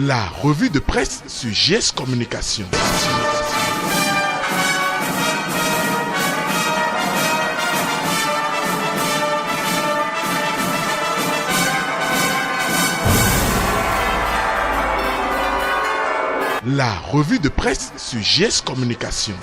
La revue de presse sur GS Communication. La revue de presse sur GS Communication.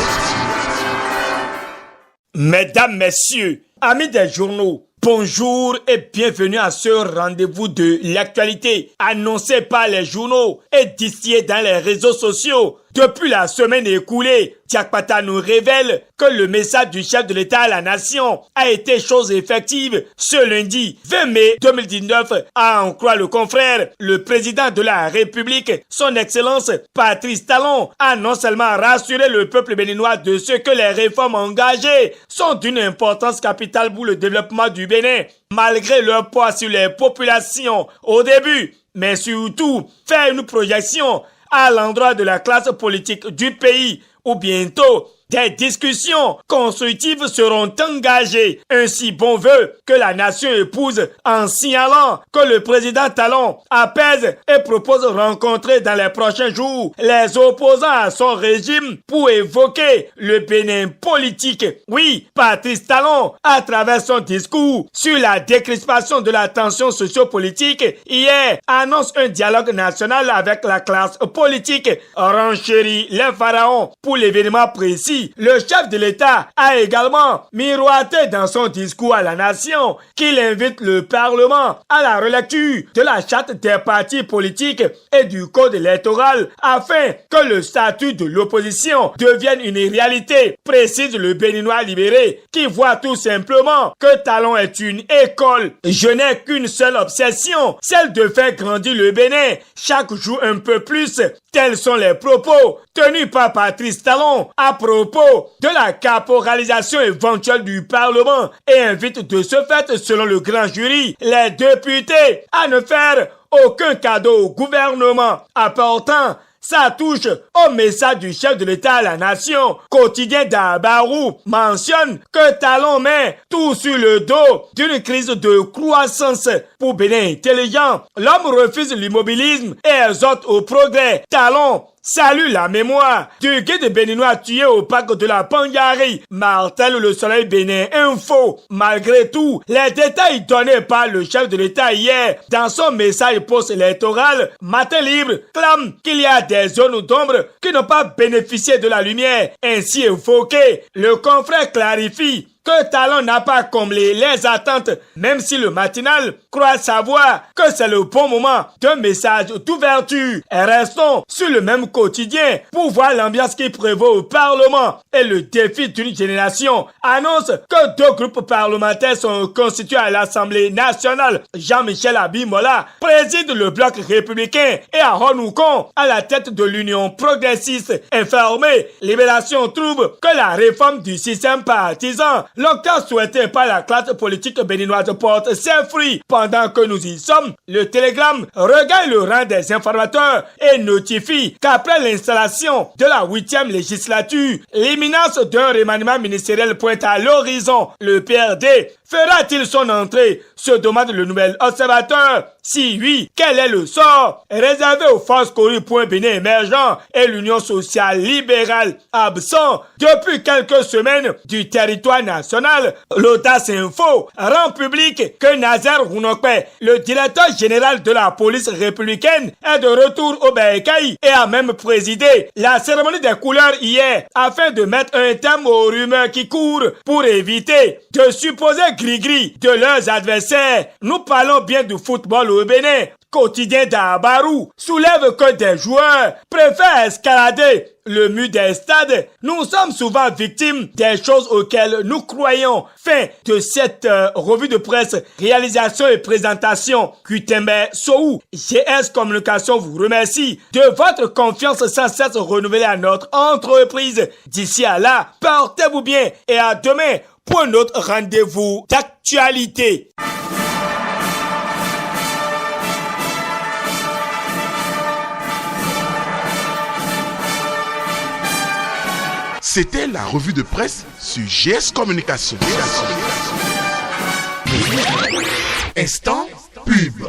Mesdames, messieurs, amis des journaux, bonjour et bienvenue à ce rendez-vous de l'actualité annoncé par les journaux et distillé dans les réseaux sociaux. Depuis la semaine écoulée, Diakpata nous révèle que le message du chef de l'État à la nation a été chose effective ce lundi 20 mai 2019. À en croire le confrère, le président de la République, son Excellence Patrice Talon, a non seulement rassuré le peuple béninois de ce que les réformes engagées sont d'une importance capitale pour le développement du Bénin, malgré leur poids sur les populations au début, mais surtout faire une projection à l'endroit de la classe politique du pays où bientôt des discussions constructives seront engagées. Ainsi bon vœu que la nation épouse en signalant que le président Talon apaise et propose de rencontrer dans les prochains jours les opposants à son régime pour évoquer le Bénin politique. Oui, Patrice Talon, à travers son discours sur la décrispation de la tension sociopolitique, hier annonce un dialogue national avec la classe politique, renchérit les pharaons pour l'événement précis. Le chef de l'État a également miroité dans son discours à la nation qu'il invite le Parlement à la relecture de la charte des partis politiques et du code électoral afin que le statut de l'opposition devienne une réalité, précise le Béninois libéré qui voit tout simplement que Talon est une école. Je n'ai qu'une seule obsession, celle de faire grandir le Bénin chaque jour un peu plus. Tels sont les propos tenus par Patrice Talon à propos de la caporalisation éventuelle du Parlement et invite de ce fait, selon le grand jury, les députés à ne faire aucun cadeau au gouvernement, apportant sa touche au message du chef de l'État à la nation. Quotidien d'Abarou mentionne que Talon met tout sur le dos d'une crise de croissance. Pour Bénin intelligent, l'homme refuse l'immobilisme et exhorte au progrès. Talon salue la mémoire du guide béninois tué au parc de la Pangari, martèle le Soleil Bénin Info. Malgré tout, les détails donnés par le chef de l'État hier dans son message post-électoral, Matin Libre clame qu'il y a des zones d'ombre qui n'ont pas bénéficié de la lumière. Ainsi évoqué, le confrère clarifie que Talon n'a pas comblé les attentes, même si le matinal croit savoir que c'est le bon moment d'un message d'ouverture. Et restons sur le même quotidien pour voir l'ambiance qui prévaut au Parlement et le défi d'une génération. Annonce que 2 groupes parlementaires sont constitués à l'Assemblée nationale. Jean-Michel Abimola préside le bloc républicain et Aaron Oukon à la tête de l'Union progressiste. Informé, Libération trouve que la réforme du système partisan longtemps souhaité par la classe politique béninoise porte ses fruits. Pendant que nous y sommes, le Télégramme regagne le rang des informateurs et notifie qu'après l'installation de la 8e législature, l'imminence d'un remaniement ministériel pointe à l'horizon. Le PRD fera-t-il son entrée? Se demande le nouvel observateur. Si oui, quel est le sort réservé aux forces Corée Bénin émergent et l'Union sociale libérale absent depuis quelques semaines du territoire national? L'Audace Info rend public que Nazer Rounokpe, le directeur général de la police républicaine, est de retour au Bécaï et a même présidé la cérémonie des couleurs hier afin de mettre un terme aux rumeurs qui courent pour éviter de supposer gris-gris de leurs adversaires. Nous parlons bien du football au Bénin. Quotidien d'Abarou soulève que des joueurs préfèrent escalader le mur des stades. Nous sommes souvent victimes des choses auxquelles nous croyons. Fin de cette revue de presse, réalisation et présentation. Kutembe Soou, GS Communication vous remercie de votre confiance sans cesse renouvelée à notre entreprise. D'ici à là, portez-vous bien et à demain pour notre rendez-vous d'actualité. C'était la revue de presse sur GS Communication. Instant pub.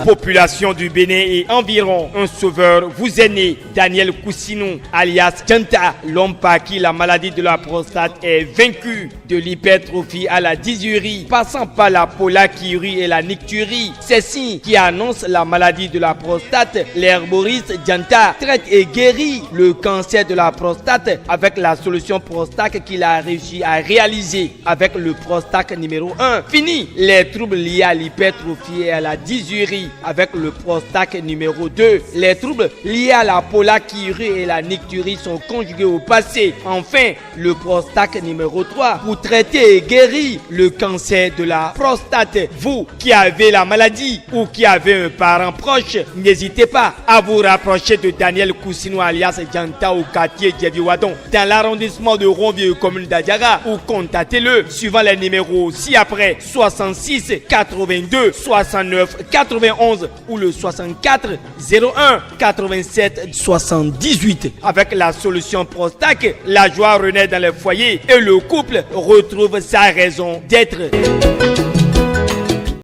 Population du Bénin et environ, un sauveur vous est né, Daniel Koussinou, alias Djanta, l'homme par qui la maladie de la prostate est vaincue, de l'hypertrophie à la dysurie, passant par la pollakiurie et la nicturie. Ces signes qui annoncent la maladie de la prostate, l'herboriste Djanta traite et guérit le cancer de la prostate avec la solution Prostac qu'il a réussi à réaliser avec le Prostac numéro 1. Fini les troubles liés à l'hypertrophie et à la dysurie avec le Prostac numéro 2. Les troubles liés à la pollakiurie et la nicturie sont conjugués au passé. Enfin, le Prostac numéro 3 pour traiter et guérir le cancer de la prostate. Vous qui avez la maladie ou qui avez un parent proche, n'hésitez pas à vous rapprocher de Daniel Koussinou alias Djanta au quartier Djeviwadon dans l'arrondissement de Ronvieux, commune d'Adiaga, ou contactez-le suivant les numéros ci-après 66 82 69 91 ou le 64 01 87 78. Avec la solution Prostac, la joie renaît dans les foyers et le couple retrouve sa raison d'être.